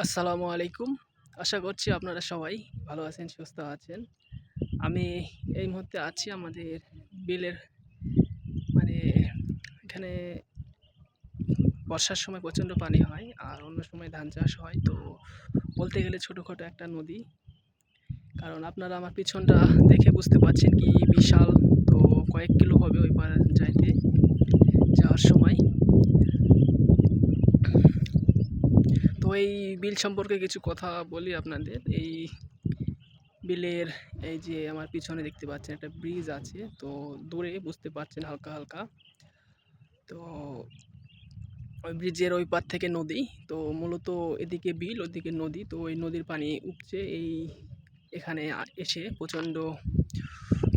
আসসালামু আলাইকুম। আশা করছি আপনারা সবাই ভালো আছেন, সুস্থ আছেন। আমি এই মুহূর্তে আছি আমাদের বিলের মানে এখানে বর্ষার সময় প্রচণ্ড পানি হয় আর অন্য সময় ধান চাষ হয়। তো বলতে গেলে ছোটোখাটো একটা নদী। কারণ আপনারা আমার পিছনটা দেখে বুঝতে পারছেন কি বিশাল। তো কয়েক কিলো হবে ওই পার যাওয়ার সময়। তো এই বিল সম্পর্কে কিছু কথা বলি আপনাদের। এই বিলের এই যে আমার পিছনে দেখতে পাচ্ছেন একটা ব্রিজ আছে, তো দূরে বুঝতে পারছেন হালকা হালকা। তো ওই ব্রিজের ওই পার থেকে নদী। তো মূলত এদিকে বিল, ওদিকে নদী। তো ওই নদীর পানি উপচে এই এখানে এসে প্রচণ্ড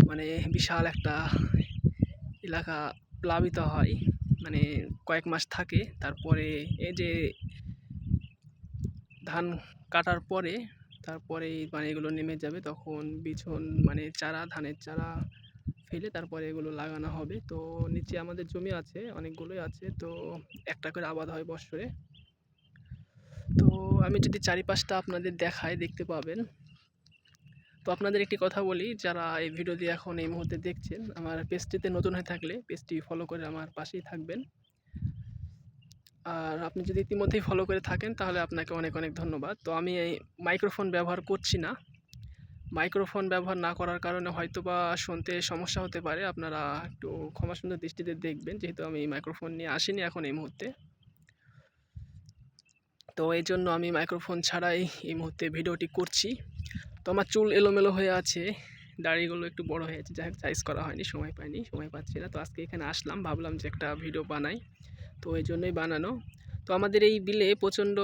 মানে বিশাল একটা এলাকা প্লাবিত হয়। মানে কয়েক মাস থাকে, তারপরে এই যে ধান কাটার পরে তারপরে এই পানিগুলো নেমে যাবে, তখন বিছন মানে চারা, ধানের চারা ফেলে তারপরে এগুলো লাগানো হবে। তো নিচে আমাদের জমি আছে, অনেকগুলোই আছে। তো একটা করে আবাদ হয় বৎসরে। তো আমি যদি চারিপাশটা আপনাদের দেখাই, দেখতে পাবেন। তো আপনাদের একটি কথা বলি, যারা এই ভিডিওটি এখন এই মুহূর্তে দেখছেন, আমার পেজটিতে নতুন হয়ে থাকলে পেজটি ফলো করে আমার পাশেই থাকবেন। আর আপনি যদি ইতিমধ্যেই ফলো করে থাকেন তাহলে আপনাকে অনেক অনেক ধন্যবাদ। তো আমি এই মাইক্রোফোন ব্যবহার করছি না। মাইক্রোফোন ব্যবহার না করার কারণে হয়তোবা শুনতে সমস্যা হতে পারে। আপনারা একটু ক্ষমা সুন্দর দৃষ্টিতে দেখবেন, যেহেতু আমি মাইক্রোফোন নিয়ে আসিনি এখন এই মুহূর্তে। তো এই জন্য আমি মাইক্রোফোন ছাড়াই এই মুহূর্তে ভিডিওটি করছি। তো আমার চুল এলোমেলো হয়ে আছে, দাড়িগুলো একটু বড় হয়েছে, যাই হোক সাইজ করা হয়নি, সময় পাইনি, সময় পাচ্ছি না। তো আজকে এখানে আসলাম, ভাবলাম যে একটা ভিডিও বানাই, তো এই জন্যই বানানো। তো আমাদের এই বিলে প্রচণ্ড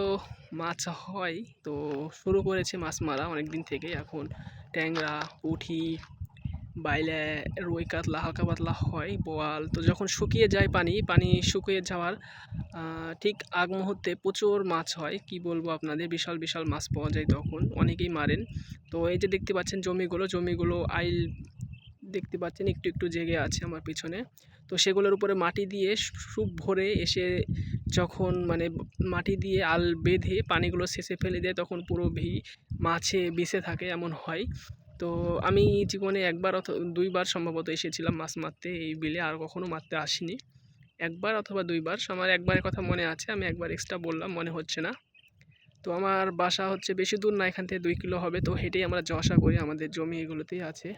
মাছ হয়। তো শুরু করেছে মাছ মারা অনেক দিন থেকে। এখন ট্যাংরা, পুঁটি, বাইলে, রুই, কাতলা হালকা পাতলা হয়, বোয়াল। তো যখন শুকিয়ে যায় পানি, পানি শুকিয়ে যাওয়ার ঠিক আগ মুহূর্তে প্রচুর মাছ হয়। কি বলবো আপনাদের, বিশাল বিশাল মাছ পাওয়া যায় তখন, অনেকেই মারেন। তো এই যে দেখতে পাচ্ছেন জমিগুলো আইল দেখতে পাচ্ছেন একটু একটু জেগে আছে আমার পিছনে। তো সেগুলোর উপরে মাটি দিয়ে সুপ ভরে এসে যখন মানে মাটি দিয়ে আল বেঁধে পানিগুলো শেষে ফেলে দেয়, তখন পুরো মাছে বেঁচে থাকে, এমন হয়। তো আমি জীবনে একবার অথবা দুইবার সম্ভবত এসেছিলাম মাছ মারতে এই বিলে, আর কখনো মারতে আসিনি। একবার অথবা দুইবার, আমার একবারের কথা মনে আছে, আমি একবার এক্সট্রা বললাম, মনে হচ্ছে না। তো আমার বাসা হচ্ছে বেশি দূর না, এখান থেকে 2 কিলো হবে। তো হেঁটেই আমরা যাওয়া আসা করি, আমাদের জমি এগুলোতেই আছে।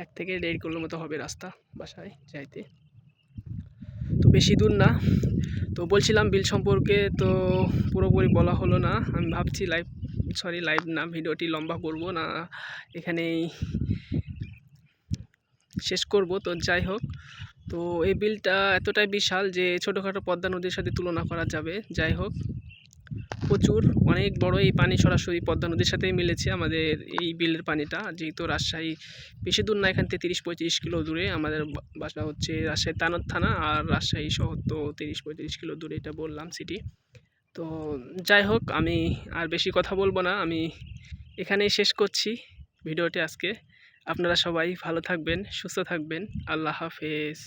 1 থেকে 1.5 কিলোর মতো হবে রাস্তা বাসায় যাইতে, তো বেশি দূর না। তো বলছিলাম বিল সম্পর্কে, তো পুরোপুরি বলা হলো না। আমি ভাবছি লাইভ না, ভিডিওটি লম্বা করব না, এখানেই শেষ করব। তো যাই হোক, তো এই বিলটা এতটাই বিশাল যে ছোটোখাটো পদ্মা নদীর সাথে তুলনা করা যাবে। যাই হোক, প্রচুর অনেক বড় এই পানি, সরাসরি পদ্মা নদীর সাথেই মিলেছে আমাদের এই বিলের পানিটা। যেহেতু রাজশাহী বেশি দূর না, এখান থেকে 30-35 কিলো দূরে আমাদের বাসা হচ্ছে রাজশাহী তানোর থানা, আর রাজশাহী শহর তো 30-35 কিলো দূরে, এটা বললাম সিটি। তো যাই হোক, আমি আর বেশি কথা বলবো না, আমি এখানেই শেষ করছি ভিডিওটি আজকে। আপনারা সবাই ভালো থাকবেন, সুস্থ থাকবেন। আল্লাহ হাফেজ।